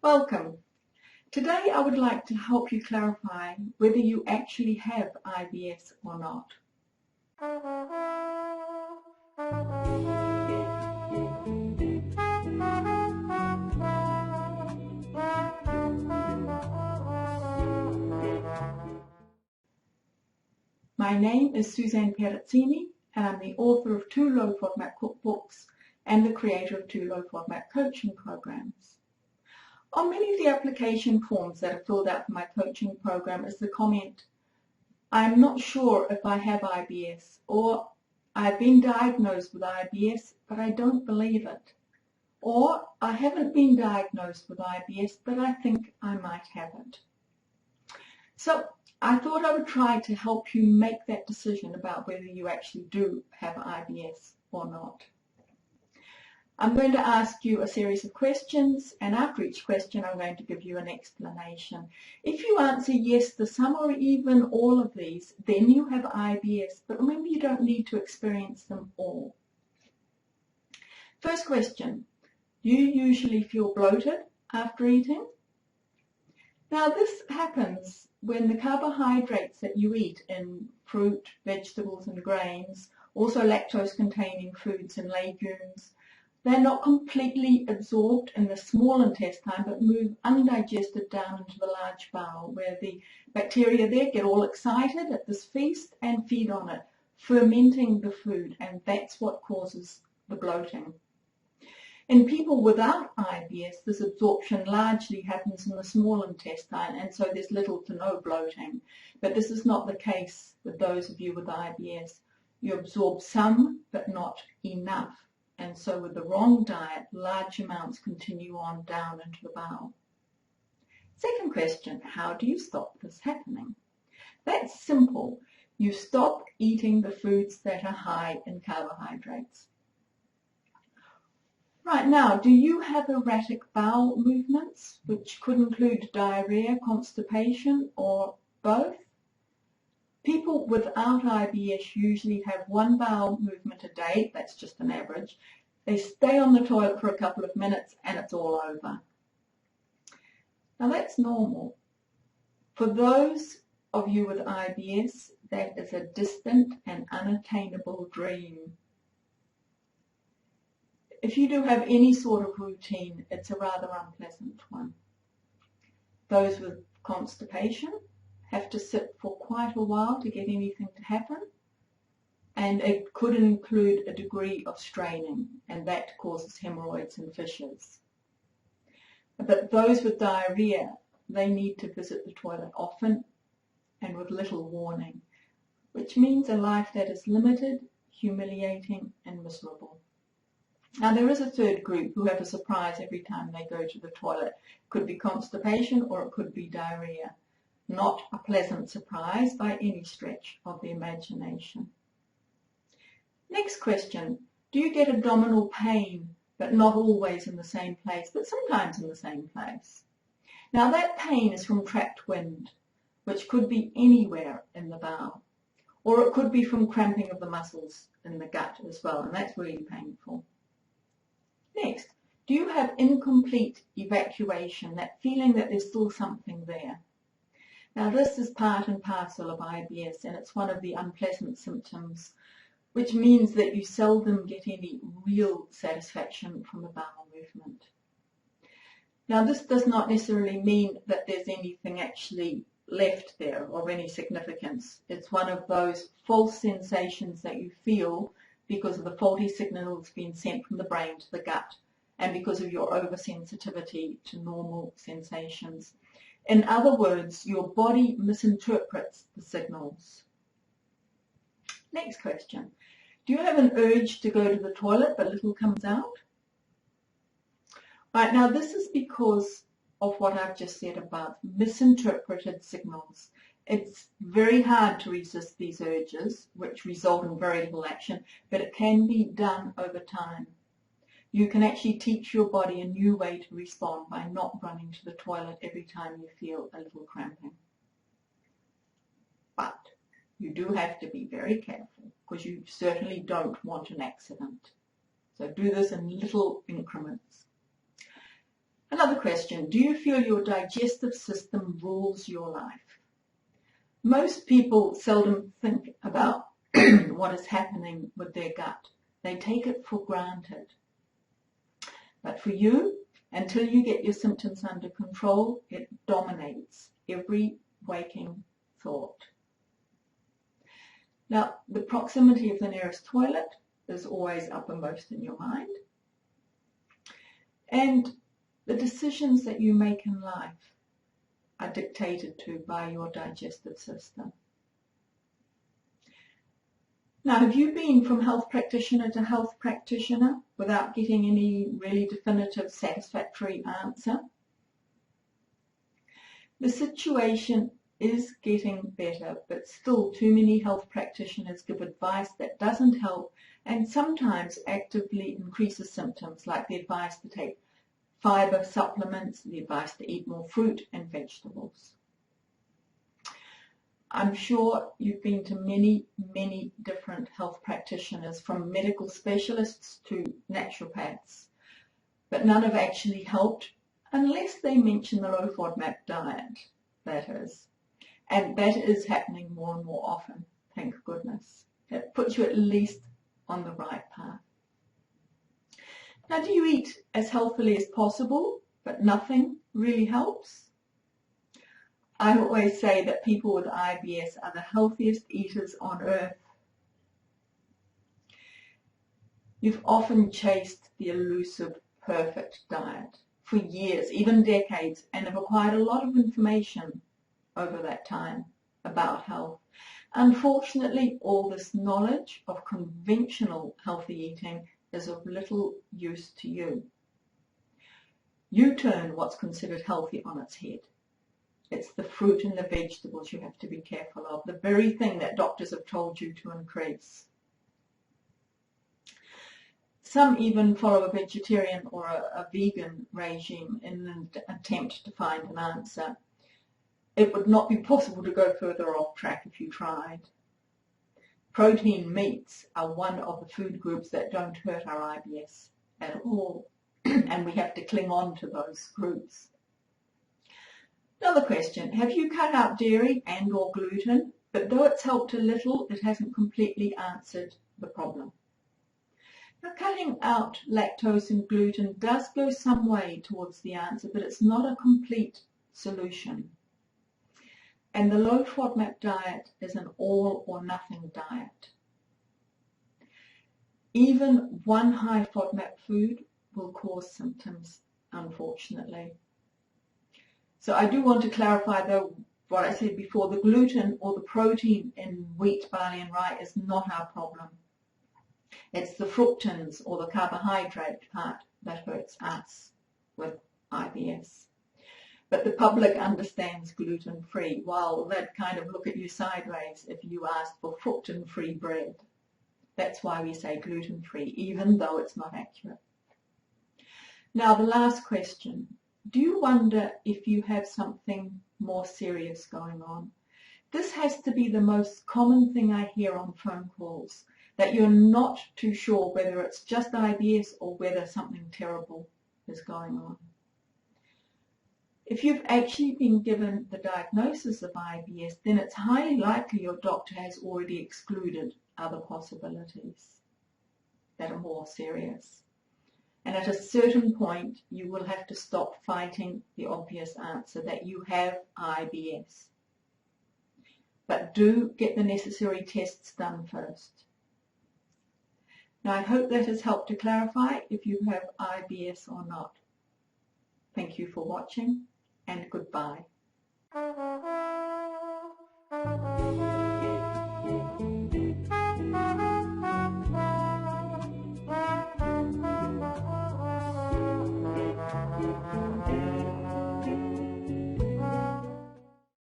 Welcome. Today I would like to help you clarify whether you actually have IBS or not. My name is Suzanne and I'm the author of 2 low FODMAP cookbooks and the creator of 2 low FODMAP coaching programs. On many of the application forms that are filled out for my coaching program is the comment, "I'm not sure if I have IBS," or "I've been diagnosed with IBS but I don't believe it," or "I haven't been diagnosed with IBS but I think I might have it." So I thought I would try to help you make that decision about whether you actually do have IBS or not. I'm going to ask you a series of questions, and after each question I'm going to give you an explanation. If you answer yes to some or even all of these, then you have IBS, but remember you don't need to experience them all. First question, do you usually feel bloated after eating? Now this happens when the carbohydrates that you eat in fruit, vegetables and grains, also lactose-containing foods and legumes, they're not completely absorbed in the small intestine but move undigested down into the large bowel, where the bacteria there get all excited at this feast and feed on it, fermenting the food, and that's what causes the bloating. In people without IBS, this absorption largely happens in the small intestine, and so there's little to no bloating. But this is not the case with those of you with IBS. You absorb some, but not enough. And so with the wrong diet, large amounts continue on down into the bowel. Second question, how do you stop this happening? That's simple. You stop eating the foods that are high in carbohydrates. Right now, do you have erratic bowel movements, which could include diarrhea, constipation, or both? People without IBS usually have 1 bowel movement a day, that's just an average. They stay on the toilet for a couple of minutes and it's all over. Now that's normal. For those of you with IBS, that is a distant and unattainable dream. If you do have any sort of routine, it's a rather unpleasant one. Those with constipation have to sit for quite a while to get anything to happen, and it could include a degree of straining, and that causes hemorrhoids and fissures. But those with diarrhea, they need to visit the toilet often and with little warning, which means a life that is limited, humiliating and miserable. Now there is a third group who have a surprise every time they go to the toilet. It could be constipation or it could be diarrhea. Not a pleasant surprise by any stretch of the imagination. Next question, do you get abdominal pain, but not always in the same place, but sometimes in the same place? Now that pain is from trapped wind, which could be anywhere in the bowel, or it could be from cramping of the muscles in the gut as well, and that's really painful. Next, do you have incomplete evacuation, that feeling that there's still something there? Now this is part and parcel of IBS, and it's one of the unpleasant symptoms, which means that you seldom get any real satisfaction from the bowel movement. Now this does not necessarily mean that there's anything actually left there of any significance. It's one of those false sensations that you feel because of the faulty signals being sent from the brain to the gut, and because of your oversensitivity to normal sensations. In other words, your body misinterprets the signals. Next question. Do you have an urge to go to the toilet but little comes out? Right, now this is because of what I've just said above, misinterpreted signals. It's very hard to resist these urges, which result in very little action, but it can be done over time. You can actually teach your body a new way to respond by not running to the toilet every time you feel a little cramping. But you do have to be very careful, because you certainly don't want an accident. So do this in little increments. And Another question, do you feel your digestive system rules your life? Most people seldom think about what is happening with their gut. They take it for granted. But for you, until you get your symptoms under control, it dominates every waking thought. Now, the proximity of the nearest toilet is always uppermost in your mind. And the decisions that you make in life are dictated to by your digestive system. Now, have you been from health practitioner to health practitioner without getting any really definitive, satisfactory answer? The situation is getting better, but still too many health practitioners give advice that doesn't help and sometimes actively increases symptoms, like the advice to take fiber supplements, the advice to eat more fruit and vegetables. I'm sure you've been to many, many different health practitioners, from medical specialists to naturopaths, but none have actually helped unless they mention the low FODMAP diet, that is. And that is happening more and more often, thank goodness. It puts you at least on the right path. Now, do you eat as healthily as possible, but nothing really helps? I always say that people with IBS are the healthiest eaters on earth. You've often chased the elusive perfect diet for years, even decades, and have acquired a lot of information over that time about health. Unfortunately, all this knowledge of conventional healthy eating is of little use to you. You turn what's considered healthy on its head. It's the fruit and the vegetables you have to be careful of, the very thing that doctors have told you to increase. Some even follow a vegetarian or a vegan regime in an attempt to find an answer. It would not be possible to go further off track if you tried. Protein meats are one of the food groups that don't hurt our IBS at all, and we have to cling on to those groups. Another question, have you cut out dairy and or gluten, but though it's helped a little, it hasn't completely answered the problem? Now, cutting out lactose and gluten does go some way towards the answer, but it's not a complete solution. And the low FODMAP diet is an all or nothing diet. Even one high FODMAP food will cause symptoms, unfortunately. So I do want to clarify, though, what I said before, the gluten or the protein in wheat, barley and rye is not our problem. It's the fructans or the carbohydrate part that hurts us with IBS. But the public understands gluten-free, while they'd kind of look at you sideways if you asked for fructan-free bread. That's why we say gluten-free, even though it's not accurate. Now, the last question. Do you wonder if you have something more serious going on? This has to be the most common thing I hear on phone calls, that you're not too sure whether it's just IBS or whether something terrible is going on. If you've actually been given the diagnosis of IBS, then it's highly likely your doctor has already excluded other possibilities that are more serious. And at a certain point, you will have to stop fighting the obvious answer that you have IBS. But do get the necessary tests done first. Now, I hope that has helped to clarify if you have IBS or not. Thank you for watching, and goodbye.